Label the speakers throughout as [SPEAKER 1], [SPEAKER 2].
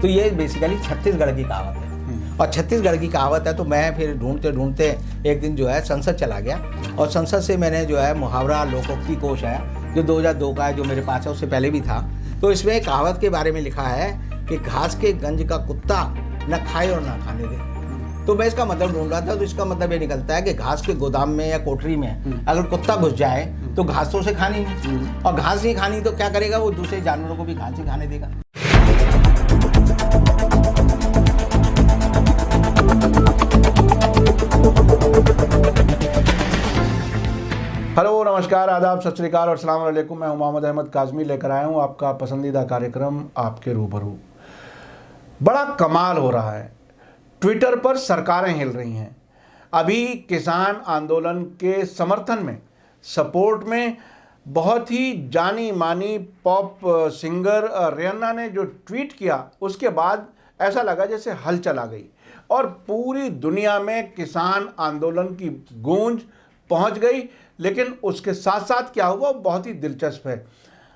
[SPEAKER 1] तो ये बेसिकली छत्तीसगढ़ की कहावत है। और छत्तीसगढ़ की कहावत है, तो मैं फिर ढूंढते ढूंढते एक दिन जो है संसद चला गया, और संसद से मैंने जो है मुहावरा लोकोक्ति कोश है जो 2002 का है, जो मेरे पास है, उससे पहले भी था। तो इसमें कहावत के बारे में लिखा है कि घास के गंज का कुत्ता न खाए और ना खाने दे। तो मैं इसका मतलब ढूंढ रहा था, तो इसका मतलब ये निकलता है कि घास के गोदाम में या कोठरी में अगर कुत्ता घुस जाए तो घास तो उसे खानी नहीं, और घास नहीं खानी तो क्या करेगा, वो दूसरे जानवरों को भी घास ही खाने देगा।
[SPEAKER 2] हेलो, नमस्कार, आदाब, सत श्री अकाल और अस्सलाम वालेकुम। मैं मोहम्मद अहमद काज़मी लेकर आया हूँ आपका पसंदीदा कार्यक्रम आपके रूबरू। बड़ा कमाल हो रहा है, ट्विटर पर सरकारें हिल रही हैं। अभी किसान आंदोलन के समर्थन में, सपोर्ट में बहुत ही जानी मानी पॉप सिंगर रियाना ने जो ट्वीट किया, उसके बाद ऐसा लगा जैसे हलचल आ गई और पूरी दुनिया में किसान आंदोलन की गूंज पहुंच गई। लेकिन उसके साथ साथ क्या हुआ, बहुत ही दिलचस्प है।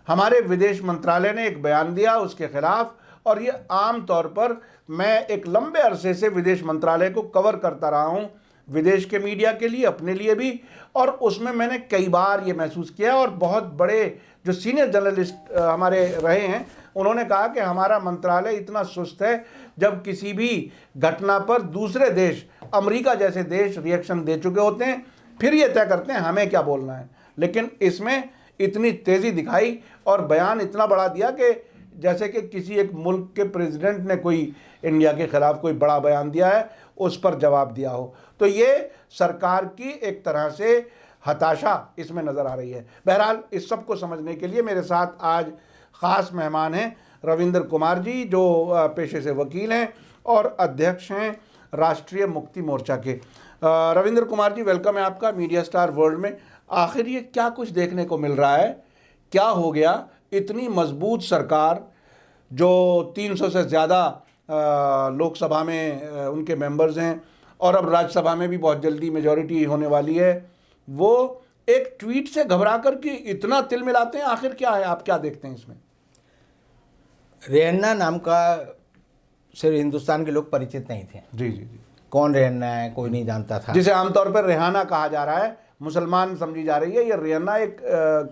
[SPEAKER 2] हमारे विदेश मंत्रालय ने एक बयान दिया उसके खिलाफ, और ये आम तौर पर मैं एक लंबे अरसे से विदेश मंत्रालय को कवर करता रहा हूँ, विदेश के मीडिया के लिए, अपने लिए भी, और उसमें मैंने कई बार ये महसूस किया। और बहुत बड़े जो सीनियर जर्नलिस्ट हमारे रहे हैं, उन्होंने कहा कि हमारा मंत्रालय इतना सुस्त है, जब किसी भी घटना पर दूसरे देश, अमेरिका जैसे देश रिएक्शन दे चुके होते हैं, फिर ये तय करते हैं हमें क्या बोलना है। लेकिन इसमें इतनी तेज़ी दिखाई और बयान इतना बड़ा दिया कि जैसे कि किसी एक मुल्क के प्रेसिडेंट ने कोई इंडिया के ख़िलाफ़ कोई बड़ा बयान दिया है, उस पर जवाब दिया हो। तो ये सरकार की एक तरह से हताशा इसमें नज़र आ रही है। बहरहाल, इस सब को समझने के लिए मेरे साथ आज ख़ास मेहमान हैं रविंद्र कुमार जी, जो पेशे से वकील हैं और अध्यक्ष हैं राष्ट्रीय मुक्ति मोर्चा के। रविंद्र कुमार जी, वेलकम है आपका मीडिया स्टार वर्ल्ड में। आखिर ये क्या कुछ देखने को मिल रहा है, क्या हो गया? इतनी मजबूत सरकार जो 300 से ज़्यादा लोकसभा में उनके मेंबर्स हैं, और अब राज्यसभा में भी बहुत जल्दी मेजॉरिटी होने वाली है, वो एक ट्वीट से घबरा कर के इतना तिल मिलाते हैं। आखिर क्या है, आप क्या देखते हैं इसमें?
[SPEAKER 1] रियाना नाम का सिर्फ हिंदुस्तान के लोग परिचित नहीं थे।
[SPEAKER 2] जी जी जी।
[SPEAKER 1] कौन रियाना है कोई नहीं जानता था,
[SPEAKER 2] जिसे आमतौर पर रेहाना कहा जा रहा है, मुसलमान समझी जा रही है। ये रियाना एक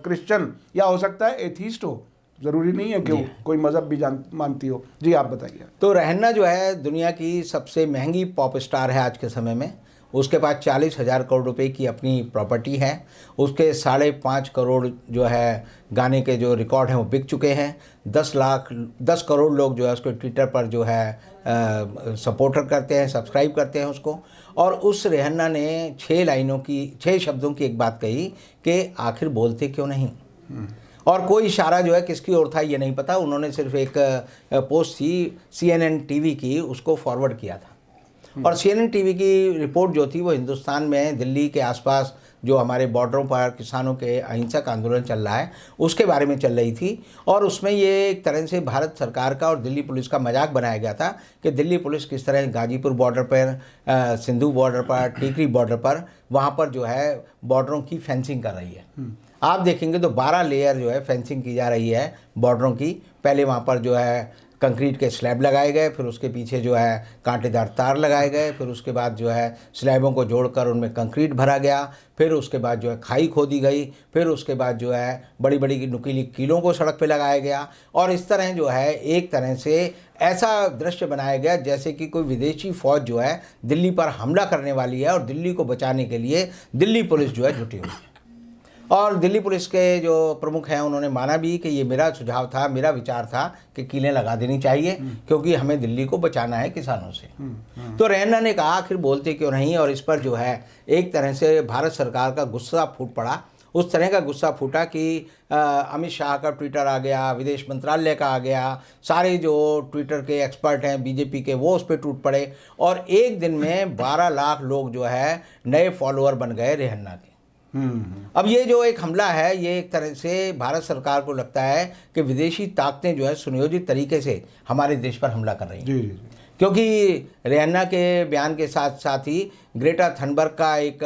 [SPEAKER 2] क्रिश्चियन या हो सकता है एथीस्ट हो, ज़रूरी नहीं है कि वो कोई मज़हब भी मानती हो। जी, आप बताइए।
[SPEAKER 1] तो रियाना जो है दुनिया की सबसे महंगी पॉप स्टार है आज के समय में। उसके पास 40,000 करोड़ रुपए की अपनी प्रॉपर्टी है। उसके 5.5 करोड़ जो है गाने के जो रिकॉर्ड हैं वो बिक चुके हैं। 10 करोड़ लोग जो है उसको ट्विटर पर जो है सपोर्टर करते हैं, सब्सक्राइब करते हैं उसको। और उस रियाना ने 6 शब्दों की एक बात कही कि आखिर बोलते क्यों नहीं। और कोई इशारा जो है किसकी ओर था ये नहीं पता। उन्होंने सिर्फ एक पोस्ट थी CNN टीवी की, उसको फॉरवर्ड किया था। और CNN टीवी की रिपोर्ट जो थी वो हिंदुस्तान में दिल्ली के आसपास जो हमारे बॉर्डरों पर किसानों के अहिंसक आंदोलन चल रहा है उसके बारे में चल रही थी। और उसमें ये एक तरह से भारत सरकार का और दिल्ली पुलिस का मजाक बनाया गया था कि दिल्ली पुलिस किस तरह गाजीपुर बॉर्डर पर, सिंधु बॉर्डर पर, टीकरी बॉर्डर पर, वहाँ पर जो है बॉर्डरों की फेंसिंग कर रही है। आप देखेंगे तो 12 लेयर जो है फेंसिंग की जा रही है बॉर्डरों की। पहले वहाँ पर जो है कंक्रीट के स्लैब लगाए गए, फिर उसके पीछे जो है कांटेदार तार लगाए गए, फिर उसके बाद जो है स्लैबों को जोड़कर उनमें कंक्रीट भरा गया, फिर उसके बाद जो है खाई खोदी गई, फिर उसके बाद जो है बड़ी बड़ी नुकीली कीलों को सड़क पे लगाया गया। और इस तरह जो है एक तरह से ऐसा दृश्य बनाया गया जैसे कि कोई विदेशी फ़ौज जो है दिल्ली पर हमला करने वाली है और दिल्ली को बचाने के लिए दिल्ली पुलिस जो है जुटी हुई है। और दिल्ली पुलिस के जो प्रमुख हैं उन्होंने माना भी कि ये मेरा सुझाव था, मेरा विचार था कि कीलें लगा देनी चाहिए, क्योंकि हमें दिल्ली को बचाना है किसानों से। तो रियाना ने कहा आखिर बोलते क्यों नहीं। और इस पर जो है एक तरह से भारत सरकार का गुस्सा फूट पड़ा। उस तरह का गुस्सा फूटा कि अमित शाह का ट्विटर आ गया, विदेश मंत्रालय का आ गया, सारे जो ट्विटर के एक्सपर्ट हैं बीजेपी के वो उस पर टूट पड़े। और एक दिन में 12 लाख लोग जो है नए फॉलोअर बन गए रियाना के। अब ये जो एक हमला है, ये एक तरह से भारत सरकार को लगता है कि विदेशी ताकतें जो है सुनियोजित तरीके से हमारे देश पर हमला कर रही हैं।
[SPEAKER 2] जी।
[SPEAKER 1] क्योंकि रियाना के बयान के साथ साथ ही ग्रेटा थनबर्ग का एक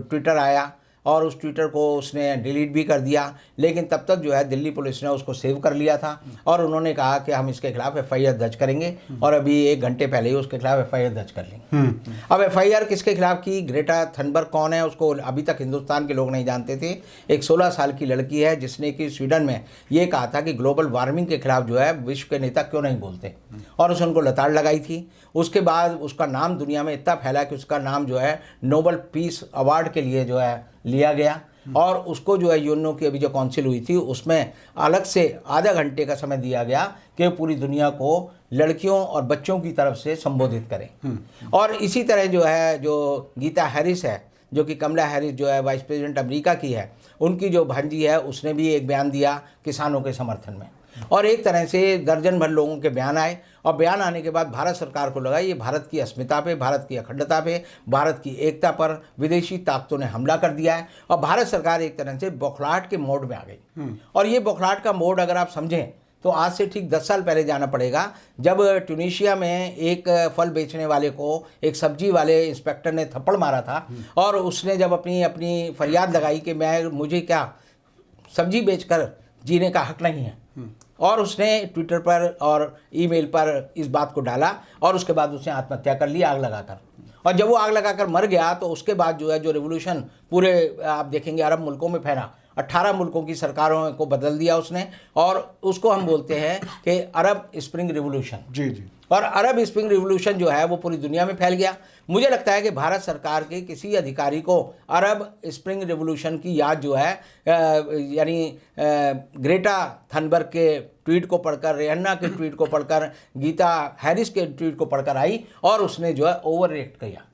[SPEAKER 1] ट्विटर आया और उस ट्विटर को उसने डिलीट भी कर दिया, लेकिन तब तक जो है दिल्ली पुलिस ने उसको सेव कर लिया था और उन्होंने कहा कि हम इसके खिलाफ FIR दर्ज करेंगे और अभी 1 घंटे पहले ही उसके खिलाफ FIR दर्ज कर लेंगे। अब FIR किसके खिलाफ की? ग्रेटा थनबर्ग कौन है उसको अभी तक हिंदुस्तान के लोग नहीं जानते थे। एक 16 साल की लड़की है जिसने कि स्वीडन में ये कहा था कि ग्लोबल वार्मिंग के खिलाफ जो है विश्व के नेता क्यों नहीं बोलते, और उसने उनको लताड़ लगाई थी। उसके बाद उसका नाम दुनिया में इतना फैला कि उसका नाम जो है नोबेल पीस अवार्ड के लिए जो है लिया गया, और उसको जो है यूएनओ की अभी जो काउंसिल हुई थी उसमें अलग से आधा घंटे का समय दिया गया कि पूरी दुनिया को लड़कियों और बच्चों की तरफ से संबोधित करें। और इसी तरह जो है जो गीता हैरिस है, जो कि कमला हैरिस जो है वाइस प्रेसिडेंट अमेरिका की है, उनकी जो भांजी है उसने भी एक बयान दिया किसानों के समर्थन में, और एक तरह से दर्जन भर लोगों के बयान आए। और बयान आने के बाद भारत सरकार को लगा ये भारत की अस्मिता पे, भारत की अखंडता पे, भारत की एकता पर विदेशी ताकतों ने हमला कर दिया है, और भारत सरकार एक तरह से बौखलाहट के मोड में आ गई। और ये बौखलाहट का मोड अगर आप समझें तो आज से ठीक 10 साल पहले जाना पड़ेगा, जब ट्यूनीशिया में एक फल बेचने वाले को एक सब्जी वाले इंस्पेक्टर ने थप्पड़ मारा था, और उसने जब अपनी फरियाद लगाई कि मुझे क्या सब्जी बेचकर जीने का हक नहीं है, और उसने ट्विटर पर और ईमेल पर इस बात को डाला, और उसके बाद उसने आत्महत्या कर ली आग लगाकर। और जब वो आग लगाकर मर गया तो उसके बाद जो है जो रेवोल्यूशन पूरे आप देखेंगे अरब मुल्कों में फैला, 18 मुल्कों की सरकारों को बदल दिया उसने, और उसको हम बोलते हैं कि अरब स्प्रिंग रिवोल्यूशन।
[SPEAKER 2] जी जी।
[SPEAKER 1] और अरब स्प्रिंग रिवोल्यूशन जो है वो पूरी दुनिया में फैल गया। मुझे लगता है कि भारत सरकार के किसी अधिकारी को अरब स्प्रिंग रिवोल्यूशन की याद जो है यानी ग्रेटा थनबर्ग के ट्वीट को पढ़कर, रिहन्ना के ट्वीट को पढ़कर, गीता हैरिस के ट्वीट को पढ़कर आई, और उसने जो है ओवर रिएक्ट किया।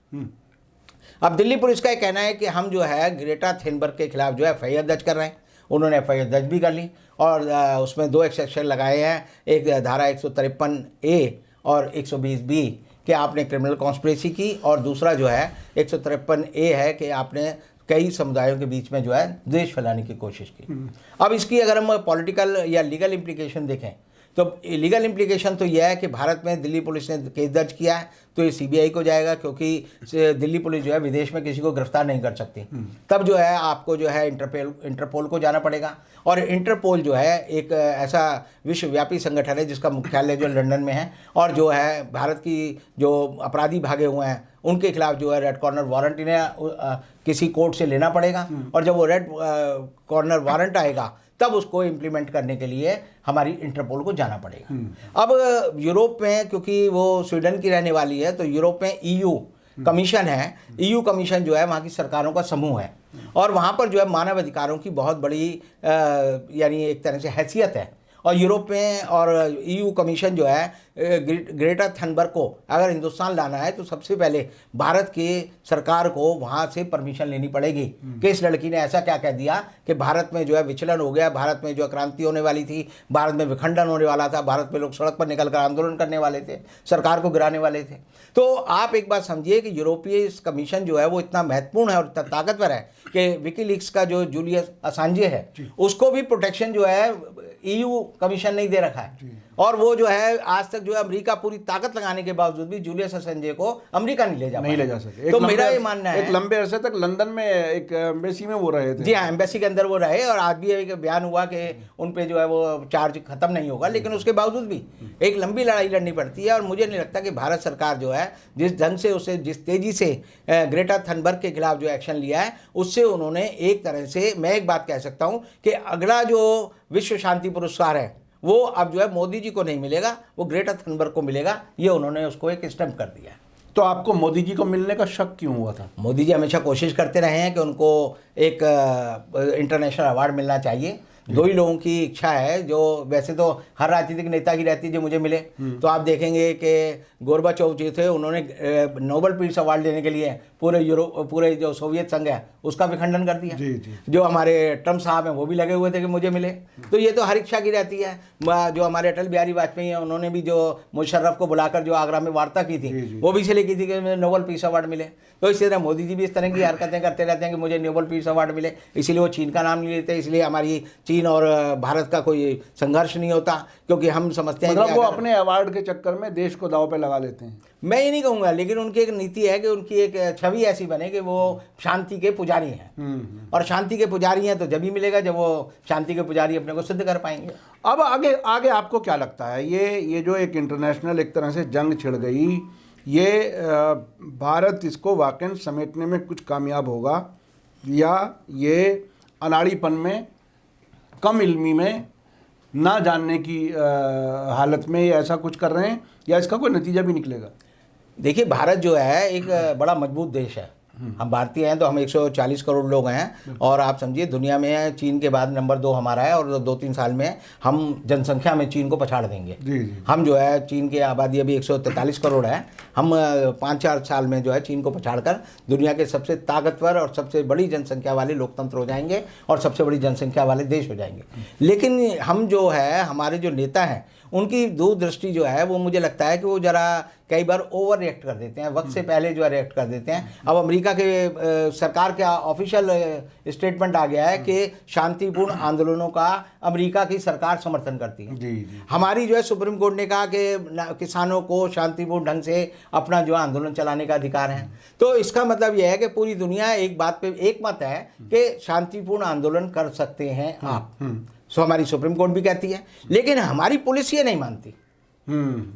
[SPEAKER 1] अब दिल्ली पुलिस का ये कहना है कि हम जो है ग्रेटा थनबर्ग के खिलाफ जो है FIR दर्ज कर रहे हैं। उन्होंने FIR दर्ज भी कर ली, और उसमें 2 एक्सेप्शन लगाए हैं, एक धारा 153A और 120B कि आपने क्रिमिनल कॉन्स्पिरेसी की, और दूसरा जो है 153A है कि आपने कई समुदायों के बीच में जो है द्वेष फैलाने की कोशिश की। अब इसकी अगर हम पॉलिटिकल या लीगल इम्प्लीकेशन देखें तो लीगल इम्प्लीकेशन तो यह है कि भारत में दिल्ली पुलिस ने केस दर्ज किया है तो ये CBI को जाएगा, क्योंकि दिल्ली पुलिस जो है विदेश में किसी को गिरफ्तार नहीं कर सकती। तब जो है आपको जो है इंटरपोल को जाना पड़ेगा, और इंटरपोल जो है एक ऐसा विश्वव्यापी संगठन है जिसका मुख्यालय जो लंदन में है, और जो है भारत की जो अपराधी भागे हुए हैं उनके खिलाफ जो है रेड कॉर्नर वारंट इन्हें किसी कोर्ट से लेना पड़ेगा, और जब वो रेड कॉर्नर वारंट आएगा तब उसको इम्प्लीमेंट करने के लिए हमारी इंटरपोल को जाना पड़ेगा। अब यूरोप में, क्योंकि वो स्वीडन की रहने वाली है, तो यूरोप में EU कमीशन है। EU कमीशन जो है वहाँ की सरकारों का समूह है, और वहाँ पर जो है मानव अधिकारों की बहुत बड़ी यानी एक तरह से हैसियत है। और यूरोप में और EU कमीशन जो है ग्रेटा थनबर्ग को अगर हिंदुस्तान लाना है तो सबसे पहले भारत की सरकार को वहाँ से परमिशन लेनी पड़ेगी कि इस लड़की ने ऐसा क्या कह दिया कि भारत में जो है विचलन हो गया, भारत में जो है क्रांति होने वाली थी, भारत में विखंडन होने वाला था, भारत में लोग सड़क पर निकलकर आंदोलन करने वाले थे, सरकार को गिराने वाले थे। तो आप एक बात समझिए कि यूरोपीय कमीशन जो है वो इतना महत्वपूर्ण है और इतना ताकतवर है कि विकीलीक्स का जो जूलियस असांजे है उसको भी प्रोटेक्शन जो है EU कमीशन नहीं दे रखा है, और वो जो है आज तक जो है अमेरिका पूरी ताकत लगाने के बावजूद भी जूलियस असांजे को अमेरिका नहीं ले जा सके। तो मेरा ये मानना है,
[SPEAKER 2] एक लंबे अरसे तक लंदन में एक एम्बेसी में वो रहे थे।
[SPEAKER 1] जी हाँ, एम्बेसी के अंदर वो रहे, और आज भी एक बयान हुआ कि उन पे जो है वो चार्ज खत्म नहीं होगा, लेकिन उसके बावजूद भी एक लंबी लड़ाई लड़नी पड़ती है। और मुझे नहीं लगता कि भारत सरकार जो है जिस ढंग से उसे जिस तेजी से ग्रेटा थनबर्ग के खिलाफ जो एक्शन लिया है उससे उन्होंने एक तरह से, मैं एक बात कह सकता हूँ कि अगला जो विश्व शांति पुरस्कार है वो अब जो है मोदी जी को नहीं मिलेगा, वो ग्रेटा थनबर्ग को मिलेगा। ये उन्होंने उसको एक स्टैम्प कर दिया है।
[SPEAKER 2] तो आपको मोदी जी को मिलने का शक क्यों हुआ था?
[SPEAKER 1] मोदी जी हमेशा कोशिश करते रहे हैं कि उनको एक इंटरनेशनल अवार्ड मिलना चाहिए। 2 ही लोगों की इच्छा है, जो वैसे तो हर राजनीतिक नेता की रहती है जो मुझे मिले। तो आप देखेंगे कि गोरबाचोव जी थे, उन्होंने नोबेल पीस अवार्ड लेने के लिए पूरे जो सोवियत संघ है उसका भी खंडन कर दिया।
[SPEAKER 2] जी जी।
[SPEAKER 1] जो हमारे ट्रम्प साहब हैं वो भी लगे हुए थे कि मुझे मिले। तो ये तो हर इच्छा की रहती है। जो हमारे अटल बिहारी वाजपेयी हैं उन्होंने भी जो मुशर्रफ को बुलाकर जो आगरा में वार्ता की थी वो भी इसलिए की थी कि मुझे नोबेल पीस अवार्ड मिले। तो इसी तरह मोदी जी भी इस तरह की हरकतें करते रहते हैं कि मुझे नोबेल पीस अवार्ड मिले, इसीलिए वो चीन का नाम नहीं लेते, इसलिए हमारी चीन चीन और भारत का कोई संघर्ष नहीं होता, क्योंकि हम समझते हैं
[SPEAKER 2] मतलब
[SPEAKER 1] कि
[SPEAKER 2] वो
[SPEAKER 1] अगर-
[SPEAKER 2] अपने अवार्ड के चक्कर में देश को दांव पे लगा लेते हैं।
[SPEAKER 1] मैं ये नहीं कहूँगा, लेकिन उनकी एक नीति है कि उनकी एक छवि ऐसी बने कि वो शांति के पुजारी हैं, और शांति के पुजारी हैं तो जब ही मिलेगा जब वो शांति के पुजारी अपने को सिद्ध कर पाएंगे।
[SPEAKER 2] अब आगे आगे आपको क्या लगता है, ये जो एक इंटरनेशनल एक तरह से जंग छिड़ गई, ये भारत इसको वाकई समेटने में कुछ कामयाब होगा, या ये अनाड़ीपन में, कम इल्मी में, ना जानने की हालत में ये ऐसा कुछ कर रहे हैं, या इसका कोई नतीजा भी निकलेगा?
[SPEAKER 1] देखिए, भारत जो है एक बड़ा मजबूत देश है। हम भारतीय हैं तो हम 140 करोड़ लोग हैं, और आप समझिए दुनिया में चीन के बाद नंबर 2 हमारा है, और 2-3 साल में हम जनसंख्या में चीन को पछाड़ देंगे।
[SPEAKER 2] जी जी।
[SPEAKER 1] हम जो है चीन की आबादी अभी 143 करोड़ है, हम 5-4 साल में जो है चीन को पछाड़कर दुनिया के सबसे ताकतवर और सबसे बड़ी जनसंख्या वाले लोकतंत्र हो जाएंगे और सबसे बड़ी जनसंख्या वाले देश हो जाएंगे। लेकिन हम जो है, हमारे जो नेता हैं, उनकी दूरदृष्टि जो है वो मुझे लगता है कि वो ज़रा कई बार ओवर रिएक्ट कर देते हैं, वक्त से पहले जो है रिएक्ट कर देते हैं। अब अमेरिका के सरकार का ऑफिशियल स्टेटमेंट आ गया है कि शांतिपूर्ण आंदोलनों का अमेरिका की सरकार समर्थन करती है।
[SPEAKER 2] जी जी।
[SPEAKER 1] हमारी जो है सुप्रीम कोर्ट ने कहा कि किसानों को शांतिपूर्ण ढंग से अपना जो आंदोलन चलाने का अधिकार है। तो इसका मतलब यह है कि पूरी दुनिया एक बात पे एक मत है कि शांतिपूर्ण आंदोलन कर सकते हैं आप। सो हमारी सुप्रीम कोर्ट भी कहती है, लेकिन हमारी पुलिस ये नहीं मानती।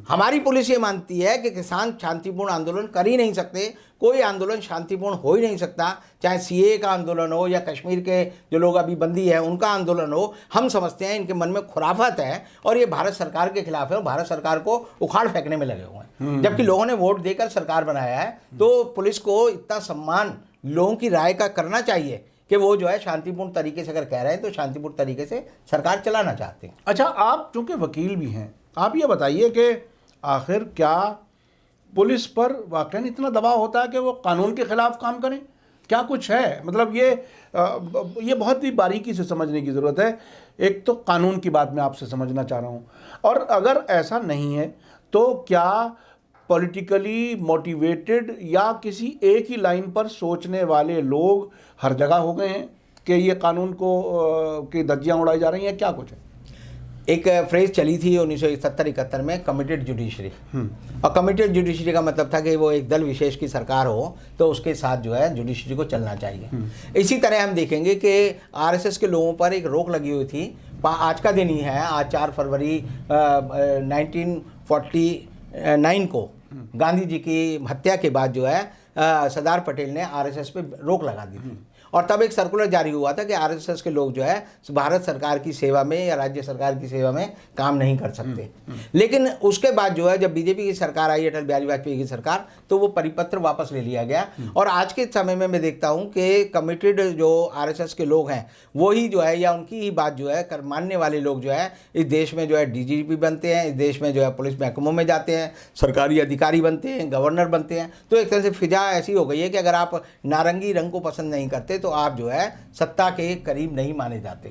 [SPEAKER 1] हमारी पुलिस ये मानती है कि किसान शांतिपूर्ण आंदोलन कर ही नहीं सकते, कोई आंदोलन शांतिपूर्ण हो ही नहीं सकता, चाहे सीए का आंदोलन हो या कश्मीर के जो लोग अभी बंदी है उनका आंदोलन हो। हम समझते हैं इनके मन में खुराफत है और ये भारत सरकार के खिलाफ है और भारत सरकार को उखाड़ फेंकने में लगे हुए हैं। जबकि लोगों ने वोट देकर सरकार बनाया है, तो पुलिस को इतना सम्मान लोगों की राय का करना चाहिए कि वो जो है शांतिपूर्ण तरीके से अगर कह रहे हैं तो शांतिपूर्ण तरीके से सरकार चलाना चाहते हैं।
[SPEAKER 2] अच्छा, आप चूंकि वकील भी हैं, आप ये बताइए कि आखिर क्या पुलिस पर वाकई इतना दबाव होता है कि वो कानून के खिलाफ काम करें? क्या कुछ है? मतलब ये बहुत ही बारीकी से समझने की ज़रूरत है। एक तो कानून की बात मैं आपसे समझना चाह रहा हूँ, और अगर ऐसा नहीं है तो क्या पॉलिटिकली मोटिवेटेड या किसी एक ही लाइन पर सोचने वाले लोग हर जगह हो गए हैं कि ये कानून को की धज्जियाँ उड़ाई जा रही हैं? क्या कुछ है?
[SPEAKER 1] एक फ्रेज चली थी 1971-71 में, कमिटेड जुडिशरी। और कमिटेड जुडिशरी का मतलब था कि वो एक दल विशेष की सरकार हो तो उसके साथ जो है जुडिशरी को चलना चाहिए। इसी तरह हम देखेंगे कि आरएसएस के लोगों पर एक रोक लगी हुई थी। आज का दिन ही है, आज 4 फरवरी 1949 को गांधी जी की हत्या के बाद जो है सरदार पटेल ने आरएसएस पे रोक लगा दी थी, और तब एक सर्कुलर जारी हुआ था कि आरएसएस के लोग जो है भारत सरकार की सेवा में या राज्य सरकार की सेवा में काम नहीं कर सकते। लेकिन उसके बाद जो है जब बीजेपी की सरकार आई, अटल बिहारी वाजपेयी की सरकार, तो वो परिपत्र वापस ले लिया गया। और आज के समय में मैं देखता हूँ कि कमिटेड जो आरएसएस के लोग हैं वही जो है, या उनकी ही बात जो है मानने वाले लोग जो है इस देश में जो है डीजीपी बनते हैं, इस देश में जो है पुलिस महकमों में जाते हैं, सरकारी अधिकारी बनते हैं, गवर्नर बनते हैं। तो एक तरह से फिजा ऐसी हो गई है कि अगर आप नारंगी रंग को पसंद नहीं करते तो आप जो है सत्ता के करीब नहीं माने जाते।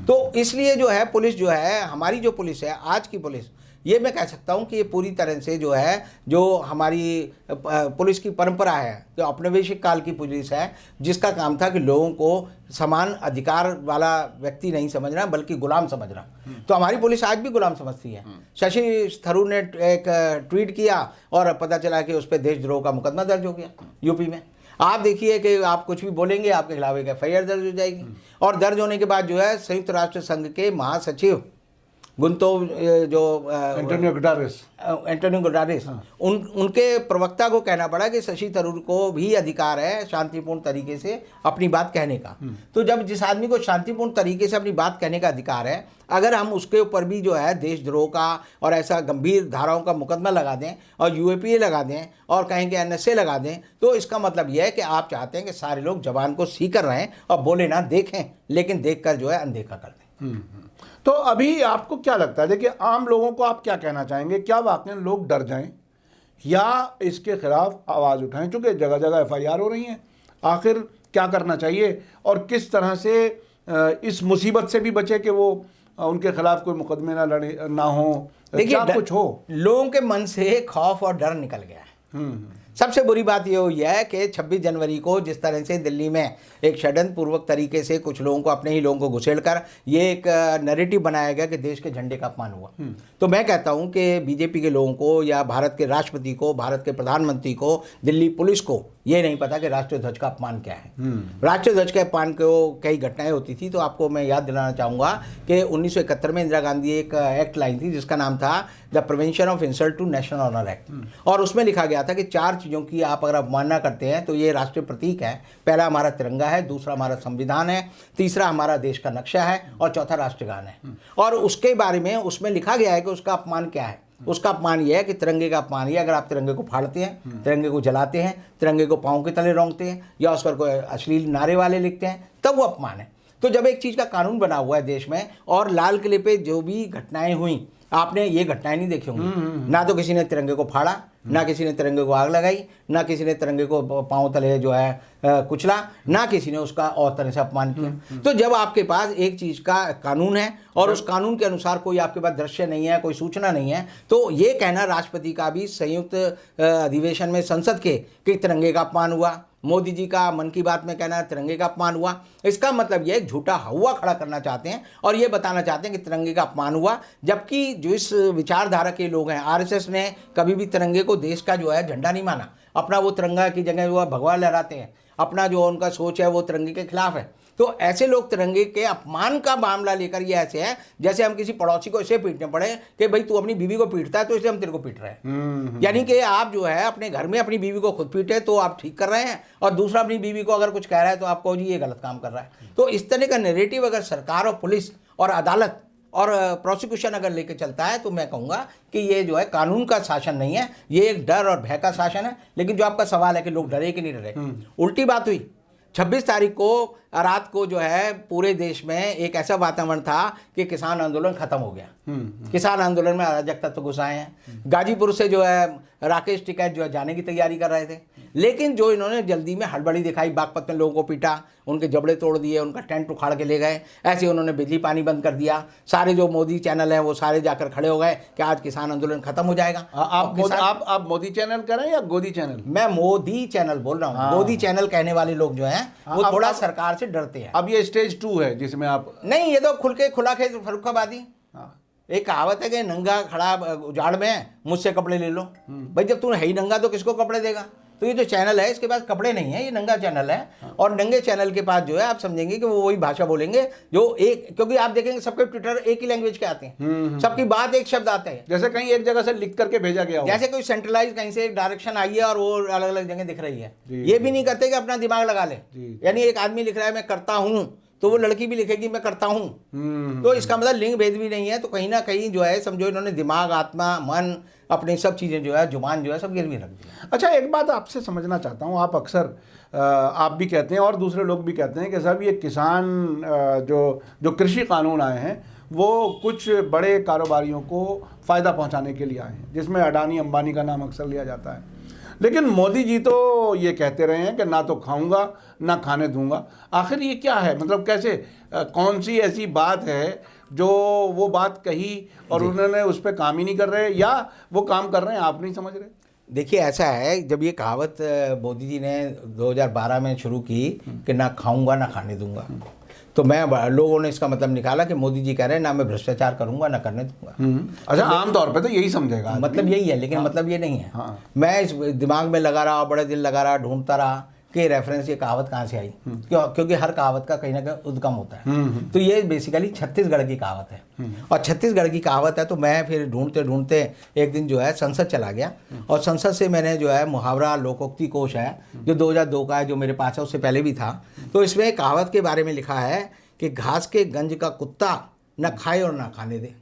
[SPEAKER 1] तो इसलिए जो है पुलिस जो है, हमारी जो पुलिस है, आज की पुलिस, ये मैं कह सकता हूँ कि ये पूरी तरह से जो है, जो हमारी पुलिस की परंपरा है, जो औपनिवेशिक काल की पुलिस है, जिसका काम था कि लोगों को समान अधिकार वाला व्यक्ति नहीं समझना बल्कि गुलाम समझना। तो हमारी पुलिस आज भी गुलाम समझती है। शशि थरूर ने एक ट्वीट किया और पता चला कि उस पर देशद्रोह का मुकदमा दर्ज हो गया यूपी में। आप देखिए कि आप कुछ भी बोलेंगे आपके खिलाफ एक एफआईआर दर्ज हो जाएगी, और दर्ज होने के बाद जो है संयुक्त राष्ट्र संघ के महासचिव एंटोनियो गुटेरेस, उनके प्रवक्ता को कहना पड़ा कि शशि थरूर को भी अधिकार है शांतिपूर्ण तरीके से अपनी बात कहने का। तो जब जिस आदमी को शांतिपूर्ण तरीके से अपनी बात कहने का अधिकार है, अगर हम उसके ऊपर भी जो है देशद्रोह का और ऐसा गंभीर धाराओं का मुकदमा लगा दें और यूएपीए लगा दें और कहें कि एनएसए लगा दें, तो इसका मतलब यह है कि आप चाहते हैं कि सारे लोग जबान को सीकर रहें और बोले ना, देखें, लेकिन देखकर जो है अनदेखा कर दें।
[SPEAKER 2] तो अभी आपको क्या लगता है, देखिए आम लोगों को आप क्या कहना चाहेंगे? क्या वाकई लोग डर जाएं या इसके खिलाफ आवाज़ उठाएं? चूँकि जगह जगह एफआईआर हो रही हैं, आखिर क्या करना चाहिए और किस तरह से इस मुसीबत से भी बचे कि वो उनके खिलाफ कोई मुकदमे ना हो, क्या कुछ हो?
[SPEAKER 1] लोगों के मन से खौफ और डर निकल गया है। सबसे बुरी बात ये हुई है कि 26 जनवरी को जिस तरह से दिल्ली में एक षड्यंत्र पूर्वक तरीके से कुछ लोगों को, अपने ही लोगों को घुसेड़कर ये एक नैरेटिव बनाया गया कि देश के झंडे का अपमान हुआ। तो मैं कहता हूं कि बीजेपी के लोगों को या भारत के राष्ट्रपति को, भारत के प्रधानमंत्री को, दिल्ली पुलिस को ये नहीं पता कि राष्ट्रीय ध्वज का अपमान क्या है। राष्ट्रीय ध्वज के अपमान को कई घटनाएं होती थी। तो आपको मैं याद दिलाना चाहूँगा कि 1971 में इंदिरा गांधी एक एक्ट लाई थी जिसका नाम था the prevention of insult to national honour act, और उसमें लिखा गया था कि 4 चीज़ों की आप अगर अवमानना करते हैं तो ये राष्ट्रीय प्रतीक है। पहला हमारा तिरंगा है, दूसरा हमारा संविधान है, तीसरा हमारा देश का नक्शा है, और चौथा राष्ट्रगान है। और उसके बारे में उसमें लिखा गया है कि उसका अपमान क्या है। उसका अपमान यह है कि तिरंगे का अपमान यह, अगर आप तिरंगे को फाड़ते हैं, तिरंगे को जलाते हैं, तिरंगे को पाँव के तले रौंदते हैं या उस पर कोई अश्लील नारे वाले लिखते हैं, तब वो अपमान है। तो जब एक चीज़ का कानून बना हुआ है देश में, और लाल किले पे जो भी घटनाएं हुई, आपने ये घटनाएं नहीं देखी होंगी। ना तो किसी ने तिरंगे को फाड़ा, ना किसी ने तिरंगे को आग लगाई, ना किसी ने तिरंगे को पांव तले जो है कुचला, ना किसी ने उसका और तरह से अपमान किया। तो जब आपके पास एक चीज़ का कानून है और उस कानून के अनुसार कोई आपके पास दृश्य नहीं है, कोई सूचना नहीं है, तो ये कहना राष्ट्रपति का भी संयुक्त अधिवेशन में संसद के कि तिरंगे का अपमान हुआ, मोदी जी का मन की बात में कहना तिरंगे का अपमान हुआ, इसका मतलब ये एक झूठा हवा खड़ा करना चाहते हैं और ये बताना चाहते हैं कि तिरंगे का अपमान हुआ। जबकि जो इस विचारधारा के लोग हैं, आरएसएस ने कभी भी तिरंगे को देश का जो है झंडा नहीं माना। अपना वो तिरंगा की जगह वो भगवा लहराते हैं, अपना जो उनका सोच है वो तिरंगे के खिलाफ है। तो ऐसे लोग तिरंगे के अपमान का मामला लेकर ये ऐसे है जैसे हम किसी पड़ोसी को ऐसे पीटने पड़े कि भाई तू अपनी बीवी को पीटता है तो इसलिए हम तेरे को पीट रहे हैं। यानी कि आप जो है अपने घर में अपनी बीवी को खुद पीटे तो आप ठीक कर रहे हैं, और दूसरा अपनी बीवी को अगर कुछ कह रहा है तो आप कहो जी ये गलत काम कर रहा है। तो इस तरह का नैरेटिव अगर सरकार और पुलिस और अदालत और प्रोसिक्यूशन अगर लेके चलता है तो मैं कहूँगा कि ये जो है कानून का शासन नहीं है, ये एक डर और भय का शासन है। लेकिन जो आपका सवाल है कि लोग डरे कि नहीं डरे, उल्टी बात हुई। 26 तारीख को रात को जो है पूरे देश में एक ऐसा वातावरण था कि किसान आंदोलन खत्म हो गया। किसान आंदोलन में अराजक तत्व घुस आए हैं। गाजीपुर से जो है राकेश टिकैत जो है जाने की तैयारी कर रहे थे, लेकिन जो इन्होंने जल्दी में हड़बड़ी दिखाई, बागपत में लोगों को पीटा, उनके जबड़े तोड़ दिए, उनका टेंट उखाड़ के ले गए, ऐसे उन्होंने बिजली पानी बंद कर दिया। सारे जो मोदी चैनल हैं वो सारे जाकर खड़े हो गए कि आज किसान आंदोलन खत्म हो जाएगा।
[SPEAKER 2] आप मोदी चैनल कह रहे हैं या गोदी चैनल?
[SPEAKER 1] मैं मोदी चैनल बोल रहा हूँ। मोदी चैनल कहने वाले लोग जो हैं वो थोड़ा सरकार से डरते हैं।
[SPEAKER 2] अब ये स्टेज 2 है जिसमें आप
[SPEAKER 1] नहीं, ये तो खुला खेत फर्रुखाबादी। एक कहावत है कि नंगा खड़ा उजाड़ में मुझसे कपड़े ले लो। भाई जब तू है ही नंगा तो किसको कपड़े देगा? तो ये जो चैनल है इसके पास कपड़े नहीं है, ये नंगा चैनल है। और नंगे चैनल के पास जो है आप समझेंगे कि वो वही भाषा बोलेंगे जो एक, क्योंकि आप देखेंगे सबके ट्विटर एक ही लैंग्वेज के आते हैं, सबकी बात एक शब्द आते हैं,
[SPEAKER 2] जैसे कहीं एक जगह से लिख करके भेजा गया हो,
[SPEAKER 1] जैसे कोई सेंट्रलाइज कहीं से एक डायरेक्शन आई है और वो अलग अलग जगह दिख रही है। ये भी नहीं करते कि अपना दिमाग लगा ले। यानी एक आदमी लिख रहा है मैं करता हूँ, तो वो लड़की भी लिखेगी मैं करता हूँ। तो इसका मतलब लिंग भेद भी नहीं है। तो कहीं ना कहीं जो है समझो इन्होंने दिमाग, आत्मा, मन, अपनी सब चीज़ें जो है, जुबान जो है, सब गिरवी रख दिया।
[SPEAKER 2] अच्छा, एक बात आपसे समझना चाहता हूँ। आप अक्सर आप भी कहते हैं और दूसरे लोग भी कहते हैं कि साहब ये किसान जो कृषि कानून आए हैं वो कुछ बड़े कारोबारियों को फ़ायदा पहुँचाने के लिए आए हैं, जिसमें अडानी अंबानी का नाम अक्सर लिया जाता है। लेकिन मोदी जी तो ये कहते रहे हैं कि ना तो खाऊंगा ना खाने दूंगा। आखिर ये क्या है? मतलब कैसे, कौन सी ऐसी बात है जो वो बात कही और उन्होंने उस पर काम ही नहीं कर रहे, या वो काम कर रहे हैं आप नहीं समझ रहे?
[SPEAKER 1] देखिए ऐसा है, जब ये कहावत मोदी जी ने 2012 में शुरू की कि ना खाऊंगा ना खाने दूंगा, तो लोगों ने इसका मतलब निकाला कि मोदी जी कह रहे हैं ना मैं भ्रष्टाचार करूंगा ना करने दूंगा।
[SPEAKER 2] अच्छा, आमतौर पे तो यही समझेगा,
[SPEAKER 1] मतलब यही है, लेकिन मतलब ये नहीं है। मैं इस दिमाग में लगा रहा, बड़े दिल लगा रहा, ढूंढता रहा कि रेफरेंस ये कहावत कहाँ से आई, क्योंकि हर कहावत का कहीं ना कहीं उद्गम होता है। तो ये बेसिकली छत्तीसगढ़ की कहावत है, और छत्तीसगढ़ की कहावत है। तो मैं फिर ढूंढते ढूंढते एक दिन जो है संसद चला गया, और संसद से मैंने जो है मुहावरा लोकोक्ति कोश है जो 2002 का है, जो मेरे पास है, उससे पहले भी था। तो इसमें कहावत के बारे में लिखा है कि घास के गंज का कुत्ता न खाए और ना खाने दे।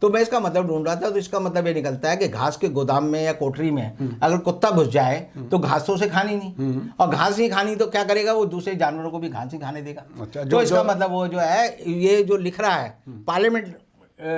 [SPEAKER 1] तो मैं इसका मतलब ढूंढ रहा था, तो इसका मतलब ये निकलता है कि घास के गोदाम में या कोठरी में अगर कुत्ता घुस जाए तो घास तो उसे खानी नहीं, और घास नहीं खानी तो क्या करेगा, वो दूसरे जानवरों को भी घास ही खाने देगा।
[SPEAKER 2] अच्छा,
[SPEAKER 1] तो इसका मतलब वो जो है, ये जो लिख रहा है पार्लियामेंट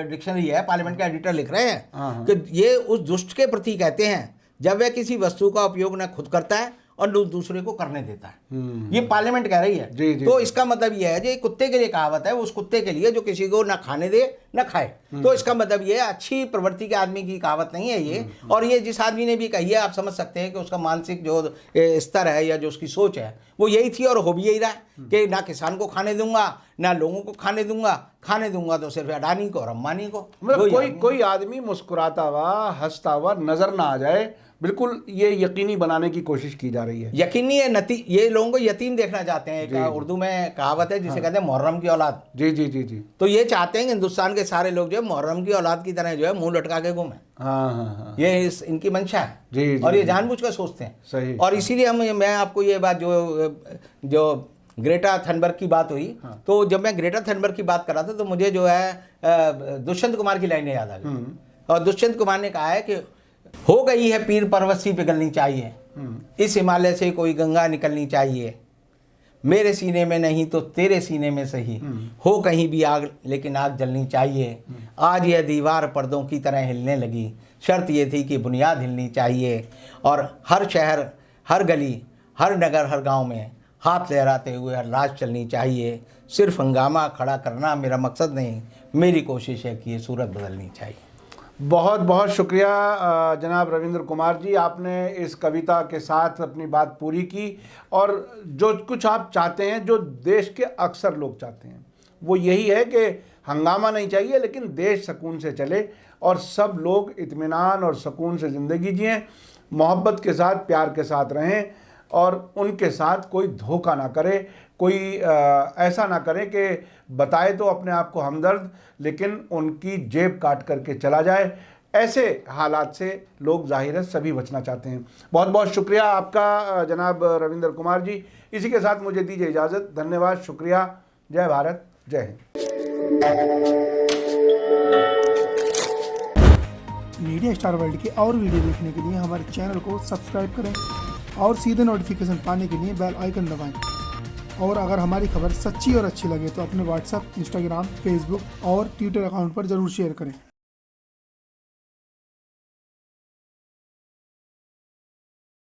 [SPEAKER 1] डिक्शनरी है, पार्लियामेंट के एडिटर लिख रहे हैं कि ये उस दुष्ट के प्रति कहते हैं जब वह किसी वस्तु का उपयोग न खुद करता है और दूसरे को करने देता है। ये पार्लियामेंट कह रही है।
[SPEAKER 2] जी, जी,
[SPEAKER 1] तो इसका मतलब ये है जो कुत्ते के लिए कहावत है, उस कुत्ते के लिए जो किसी को ना खाने दे ना खाए। तो इसका मतलब ये अच्छी प्रवृत्ति के आदमी की कहावत नहीं है ये। और ये जिस आदमी ने भी कही है, आप समझ सकते हैं कि उसका मानसिक जो स्तर है या जो उसकी सोच है वो यही थी और हो भी यही रहा है कि ना किसान को खाने दूंगा ना लोगों को खाने दूंगा तो सिर्फ अडानी को और अंबानी को।
[SPEAKER 2] मतलब कोई आदमी मुस्कुराता हुआ हंसता हुआ नजर ना आ जाए, बिल्कुल ये यकीनी बनाने की कोशिश की जा रही है।
[SPEAKER 1] यकीनी है ये लोगों को यतीम देखना चाहते हैं। एक उर्दू में कहावत है जिसे कहते हैं मुहर्रम की औलाद।
[SPEAKER 2] जी जी जी जी।
[SPEAKER 1] तो ये चाहते हैं कि हिंदुस्तान के सारे लोग जो है मुहर्रम की औलाद की तरह जो है मुंह लटका के घूमें।
[SPEAKER 2] हाँ।
[SPEAKER 1] ये इनकी मंशा है।
[SPEAKER 2] जी,
[SPEAKER 1] और ये
[SPEAKER 2] जी।
[SPEAKER 1] जानबूझकर सोचते हैं।
[SPEAKER 2] सही।
[SPEAKER 1] और इसीलिए मैं आपको ये बात जो ग्रेटा थनबर्ग की बात हुई, तो जब मैं ग्रेटा थनबर्ग की बात कर रहा था तो मुझे जो है दुष्यंत कुमार की लाइनें याद आ गई। और दुष्यंत कुमार ने कहा है कि हो गई है पीर पर्वत सी पिघलनी चाहिए, इस हिमालय से कोई गंगा निकलनी चाहिए, मेरे सीने में नहीं तो तेरे सीने में सही, हो कहीं भी आग लेकिन आग जलनी चाहिए। आज यह दीवार पर्दों की तरह हिलने लगी, शर्त ये थी कि बुनियाद हिलनी चाहिए। और हर शहर हर गली हर नगर हर गांव में हाथ लहराते हुए हर लाश चलनी चाहिए। सिर्फ हंगामा खड़ा करना मेरा मकसद नहीं, मेरी कोशिश है कि ये सूरत बदलनी चाहिए।
[SPEAKER 2] बहुत बहुत शुक्रिया जनाब रविंद्र कुमार जी, आपने इस कविता के साथ अपनी बात पूरी की। और जो कुछ आप चाहते हैं, जो देश के अक्सर लोग चाहते हैं, वो यही है कि हंगामा नहीं चाहिए लेकिन देश सुकून से चले और सब लोग इत्मीनान और सुकून से ज़िंदगी जिएं, मोहब्बत के साथ प्यार के साथ रहें और उनके साथ कोई धोखा ना करे, कोई ऐसा ना करे कि बताए तो अपने आप को हमदर्द लेकिन उनकी जेब काट करके चला जाए। ऐसे हालात से लोग ज़ाहिर है सभी बचना चाहते हैं। बहुत बहुत शुक्रिया आपका जनाब रविंद्र कुमार जी। इसी के साथ मुझे दीजिए इजाज़त। धन्यवाद, शुक्रिया। जय भारत, जय हिंद।
[SPEAKER 3] मीडिया स्टार वर्ल्ड के और वीडियो देखने के लिए हमारे चैनल को सब्सक्राइब करें और सीधे नोटिफिकेशन पाने के लिए बेल आइकन दबाएं। और अगर हमारी खबर सच्ची और अच्छी लगे तो अपने व्हाट्सएप, इंस्टाग्राम, फेसबुक और ट्विटर अकाउंट पर ज़रूर शेयर करें।